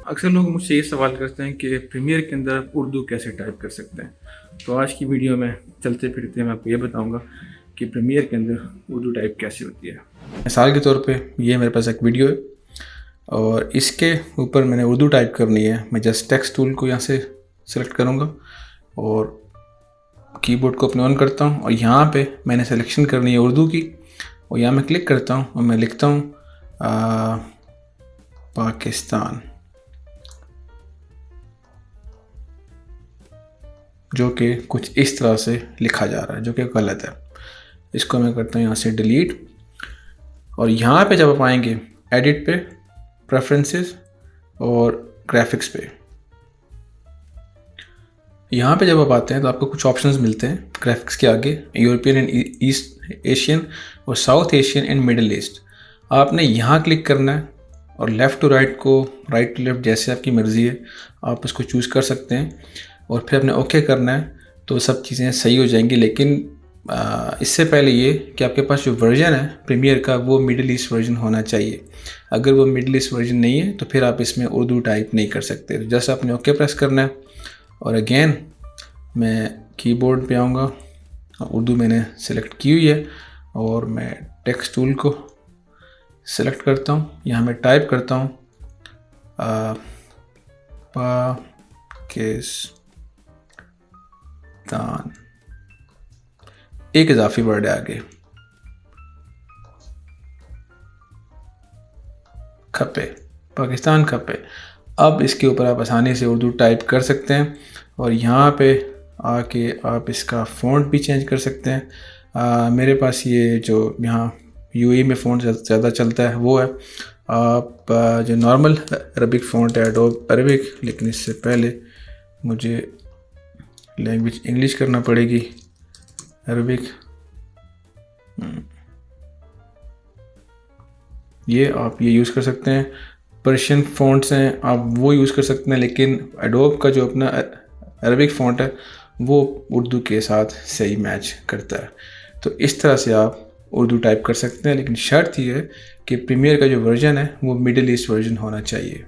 अक्सर लोग मुझसे ये सवाल करते हैं कि प्रीमियर के अंदर आप उर्दू कैसे टाइप कर सकते हैं। तो आज की वीडियो में चलते फिरते मैं आपको ये बताऊंगा कि प्रीमियर के अंदर उर्दू टाइप कैसे होती है। मिसाल के तौर पे ये मेरे पास एक वीडियो है और इसके ऊपर मैंने उर्दू टाइप करनी है। मैं जस्ट टेक्स्ट टूल को यहाँ से सेलेक्ट करूँगा और कीबोर्ड को अपने ऑन करता हूँ और यहाँ पे मैंने सिलेक्शन करनी है उर्दू की और यहाँ मैं क्लिक करता हूँ और मैं लिखता हूँ पाकिस्तान, जो कि कुछ इस तरह से लिखा जा रहा है जो कि गलत है। इसको मैं करता हूँ यहाँ से डिलीट और यहाँ पे जब आप आएंगे एडिट पे, प्रेफरेंसेस और ग्राफिक्स पे, यहाँ पे जब आप आते हैं तो आपको कुछ ऑप्शंस मिलते हैं ग्राफिक्स के आगे, यूरोपियन एंड ईस्ट एशियन और south Asian and middle east. आपने यहाँ क्लिक करना है और लेफ़्ट टू राइट को, राइट टू लेफ़्ट, जैसे आपकी मर्ज़ी है आप उसको चूज़ कर सकते हैं और फिर आपने ओके करना है तो सब चीज़ें सही हो जाएंगी। लेकिन इससे पहले ये कि आपके पास जो वर्जन है प्रीमियर का वो मिडिल ईस्ट वर्जन होना चाहिए। अगर वो मिडिल ईस्ट वर्जन नहीं है तो फिर आप इसमें उर्दू टाइप नहीं कर सकते। तो जस्ट आपने ओके प्रेस करना है और अगेन मैं कीबोर्ड पे आऊँगा, उर्दू मैंने सेलेक्ट की हुई है और मैं टेक्स्ट टूल को सेलेक्ट करता हूँ। यहाँ मैं टाइप करता हूँ पाकिस्तान, एक इजाफी वर्ड है आगे, खपे, पाकिस्तान खपे। अब इसके ऊपर आप आसानी से उर्दू टाइप कर सकते हैं और यहाँ पे आके आप इसका फ़ॉन्ट भी चेंज कर सकते हैं। मेरे पास ये जो यहाँ यूएई में फ़ॉन्ट ज़्यादा चलता है वो है। आप जो नॉर्मल अरबिक फ़ॉन्ट है एडोब अरबिक, लेकिन इससे पहले मुझे लैंग्वेज इंग्लिश करना पड़ेगी, अरबिक। ये आप ये यूज़ कर सकते हैं। पर्शियन फ़ॉन्ट्स हैं आप वो यूज़ कर सकते हैं, लेकिन एडोब का जो अपना अरबिक फ़ॉन्ट है वो उर्दू के साथ सही मैच करता है। तो इस तरह से आप उर्दू टाइप कर सकते हैं, लेकिन शर्त ये है कि प्रीमियर का जो वर्जन है वो मिडिल ईस्ट वर्जन होना चाहिए।